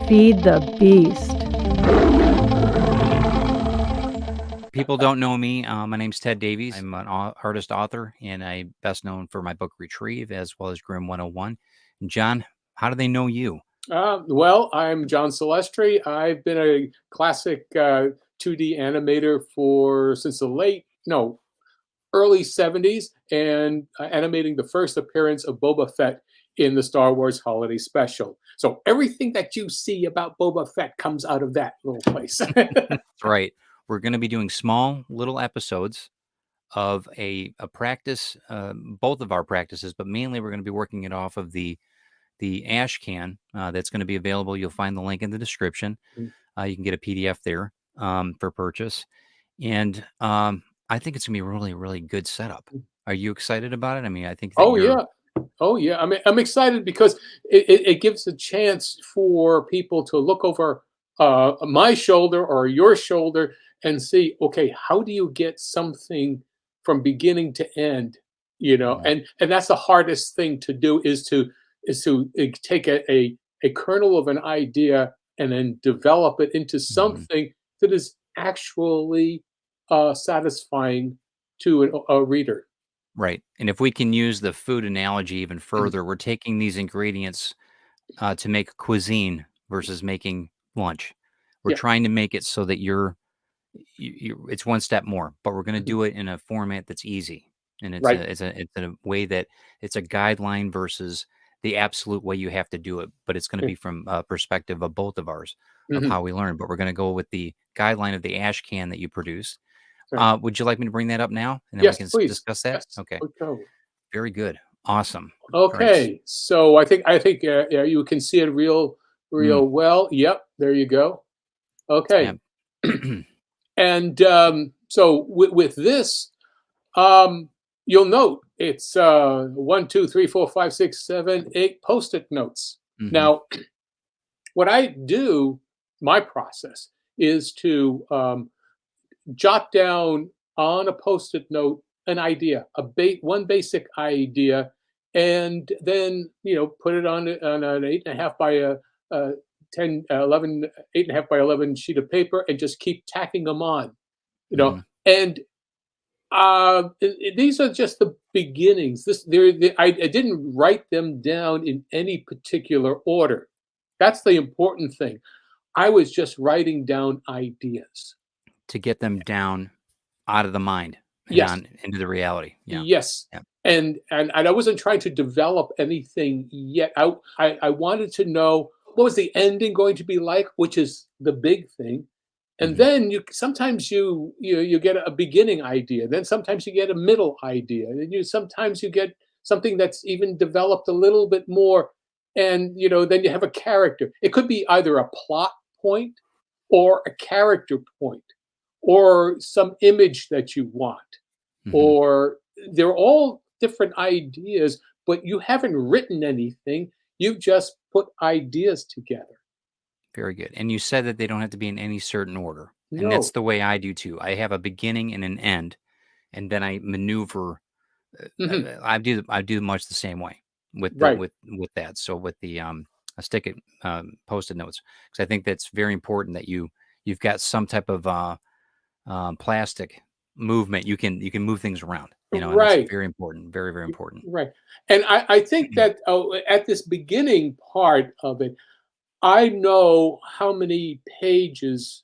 Feed the beast. People don't know me. My name's Ted Davies. I'm an artist author, and I'm best known for my book Retrieve as well as Grim 101. And John, how do they know you? Well, I'm John Celestri. I've been a classic 2D animator since the early 70s, and animating the first appearance of Boba Fett in the Star Wars Holiday Special. So everything that you see about Boba Fett comes out of that little place. That's right. We're going to be doing small little episodes of a practice, both of our practices, but mainly we're going to be working it off of the ash can that's going to be available. You'll find the link in the description. You can get a PDF there for purchase. And I think it's going to be a really, really good setup. Are you excited about it? I mean, I think that Yeah. I mean, I'm excited because it gives a chance for people to look over my shoulder or your shoulder and see, okay, how do you get something from beginning to end? And that's the hardest thing to do is to take a kernel of an idea and then develop it into something that is actually satisfying to a reader. Right. And if we can use the food analogy even further, we're taking these ingredients to make cuisine versus making lunch. We're Yeah. trying to make it so that it's one step more, but we're going to do it in a format that's easy. And it's Right. it's a way that it's a guideline versus the absolute way you have to do it. But it's going to be from a perspective of both of ours of how we learn. But we're going to go with the guideline of the ash can that you produced. Right. Would you like me to bring that up now, and then we Yes, can please. discuss that? Yes. Okay. Okay. Very good. Awesome. Okay. So I think yeah, you can see it real well. Yep. There you go. Okay. Yeah. And so with this, you'll note it's 1, 2, 3, 4, 5, 6, 7, 8 Post-it notes. Now, what I do, my process is to jot down on a Post-it note an idea, one basic idea, and then put it on an 8.5 by a 10, 11, 8.5 by 11 sheet of paper, and just keep tacking them on. And these are just the beginnings. I didn't write them down in any particular order. That's the important thing. I was just writing down ideas to get them down out of the mind and Yes. on into the reality. Yeah. Yes. Yeah. And I wasn't trying to develop anything yet. I wanted to know what was the ending going to be like, which is the big thing. And then sometimes you get a beginning idea, then sometimes you get a middle idea, and then sometimes you get something that's even developed a little bit more, and then you have a character. It could be either a plot point or a character point or some image that you want, or they're all different ideas, but you haven't written anything. You've just put ideas together. Very good. And you said that they don't have to be in any certain order. And No. that's the way I do too. I have a beginning and an end, and then I maneuver. I do much the same way with Right. with that. So with the I stick it Post-it notes, because I think that's very important that you've got some type of plastic movement. You can move things around. And Right. that's very important. Very, very important. Right. And I think that at this beginning part of it, I know how many pages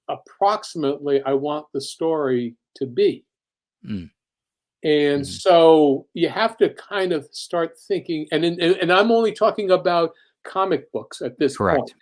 approximately I want the story to be. And so you have to kind of start thinking, and I'm only talking about comic books at this point.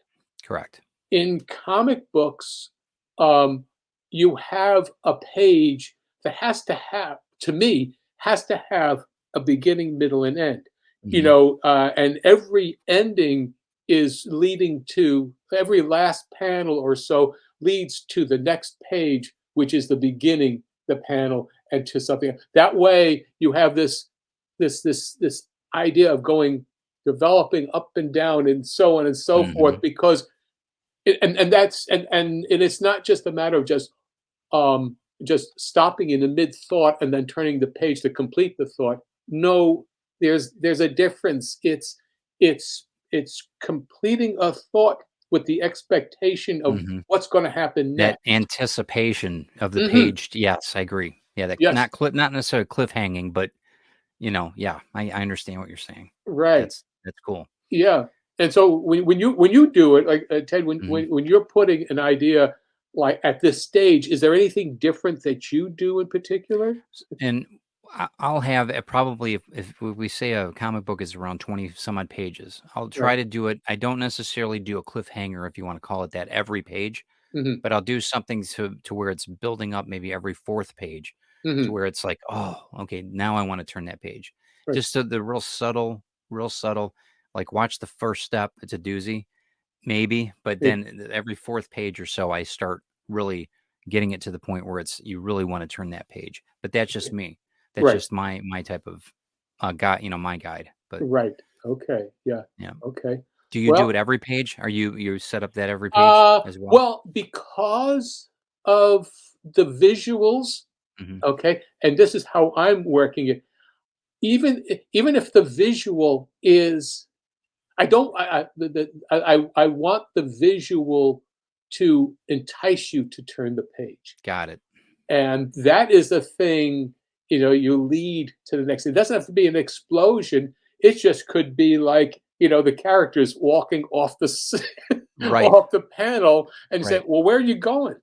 Correct. In comic books, you have a page that to me, has to have a beginning, middle, and end. And every ending is leading to every last panel or so leads to the next page, which is the beginning, the panel, and to something. That way, you have this idea of developing up and down, and so on and so forth. Because, and it's not just a matter of just stopping in the mid thought and then turning the page to complete the thought. No, there's a difference. It's it's completing a thought with the expectation of Mhm. what's going to happen That next. anticipation of the Hmm. page, yes, I agree. Yeah, that Yes, not necessarily cliffhanging, but, yeah, I understand what you're saying. right. That's cool. Yeah. And so when you do it, like Ted, Mhm. when you're putting an idea like at this stage, is there anything different that you do in particular? And I'll have probably if we say a comic book is around 20 some odd pages, I'll try Right. to do it. I don't necessarily do a cliffhanger, if you want to call it that, every page, Hmm. but I'll do something to where it's building up maybe every fourth page to Hmm. where it's like, oh, okay, now I want to turn that page. Right. Just the real subtle, like watch the first step. It's a doozy, maybe, but Eh, then every fourth page or so, I start really getting it to the point where it's you really want to turn that page. But that's just me. That's right. just my type of guide, my guide. But Right. Okay. Yeah. yeah, Okay. do you do Well, it every page? Are you set up that every page as well? well, because of the visuals, Hmm. okay, and this is how I'm working it. Even if the visual is, I don't, I want the visual to entice you to turn the page, Got it. and that is the thing. You lead to the next. It doesn't have to be an explosion. It just could be like the characters walking off the Right. off the panel and say, Right. "Well, where are you going?"